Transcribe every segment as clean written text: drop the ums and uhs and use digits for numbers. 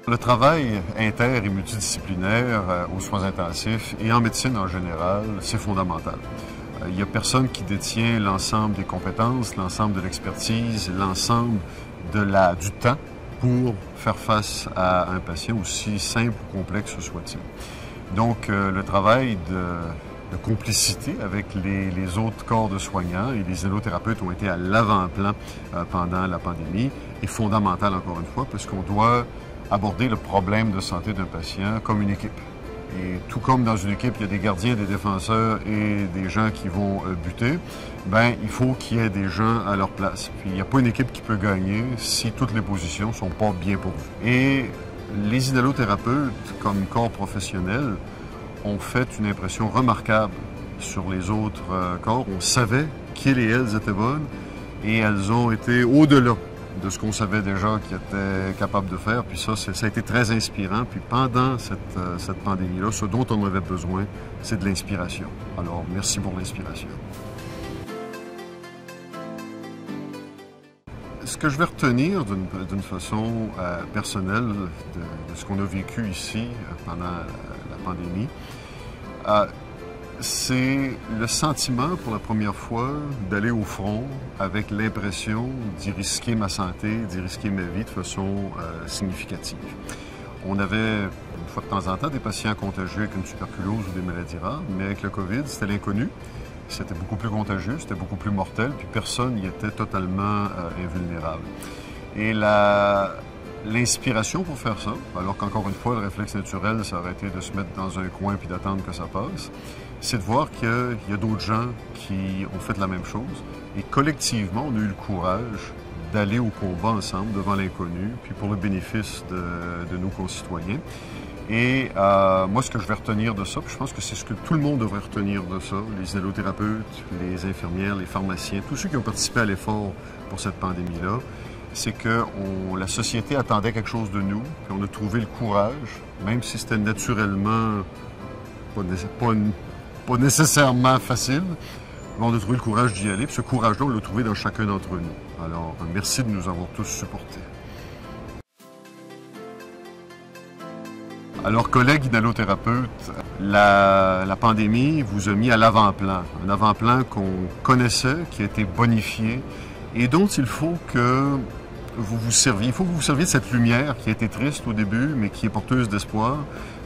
Le travail inter- et multidisciplinaire aux soins intensifs et en médecine en général, c'est fondamental. Il n'y a personne qui détient l'ensemble des compétences, l'ensemble de l'expertise, l'ensemble du temps pour faire face à un patient aussi simple ou complexe soit-il. Donc, le travail de complicité avec les autres corps de soignants et les inhalothérapeutes ont été à l'avant-plan pendant la pandémie est fondamental encore une fois parce qu'on doit aborder le problème de santé d'un patient comme une équipe. Et tout comme dans une équipe, il y a des gardiens, des défenseurs et des gens qui vont buter, ben il faut qu'il y ait des gens à leur place. Puis il n'y a pas une équipe qui peut gagner si toutes les positions sont pas bien pourvues. Et les inhalothérapeutes, comme corps professionnel, ont fait une impression remarquable sur les autres corps. On savait qu'ils et elles étaient bonnes et elles ont été au-delà de ce qu'on savait déjà qu'ils étaient capables de faire. Puis ça a été très inspirant. Puis pendant cette pandémie-là, ce dont on avait besoin, c'est de l'inspiration. Alors, merci pour l'inspiration. Ce que je vais retenir d'une façon personnelle de ce qu'on a vécu ici pendant la pandémie, c'est le sentiment pour la première fois d'aller au front avec l'impression d'y risquer ma santé, d'y risquer ma vie de façon significative. On avait, une fois de temps en temps, des patients contagieux avec une tuberculose ou des maladies rares, mais avec le COVID, c'était l'inconnu. C'était beaucoup plus contagieux, c'était beaucoup plus mortel, puis personne n'y était totalement invulnérable. Et l'inspiration pour faire ça, alors qu'encore une fois, le réflexe naturel, ça aurait été de se mettre dans un coin puis d'attendre que ça passe, c'est de voir qu'il y a d'autres gens qui ont fait la même chose. Et collectivement, on a eu le courage d'aller au combat ensemble devant l'inconnu, puis pour le bénéfice de nos concitoyens. Et moi, ce que je vais retenir de ça, puis je pense que c'est ce que tout le monde devrait retenir de ça, les inhalothérapeutes, les infirmières, les pharmaciens, tous ceux qui ont participé à l'effort pour cette pandémie-là, c'est que la société attendait quelque chose de nous, puis on a trouvé le courage, même si c'était naturellement pas nécessairement facile, mais on a trouvé le courage d'y aller, puis ce courage-là, on l'a trouvé dans chacun d'entre nous. Alors, merci de nous avoir tous supportés. Alors, collègues inhalothérapeutes, la pandémie vous a mis à l'avant-plan, un avant-plan qu'on connaissait, qui a été bonifié, et dont il faut que vous vous serviez. Il faut que vous vous serviez de cette lumière qui a été triste au début, mais qui est porteuse d'espoir,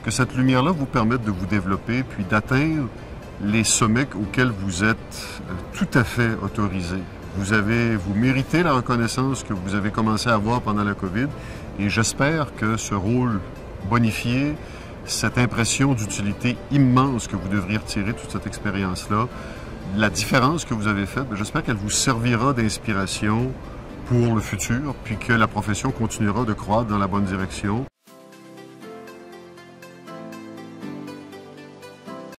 que cette lumière-là vous permette de vous développer, puis d'atteindre les sommets auxquels vous êtes tout à fait autorisés. Vous méritez la reconnaissance que vous avez commencé à avoir pendant la COVID, et j'espère que ce rôle bonifié, cette impression d'utilité immense que vous devriez retirer de toute cette expérience-là, la différence que vous avez faite, j'espère qu'elle vous servira d'inspiration pour le futur, puis que la profession continuera de croître dans la bonne direction.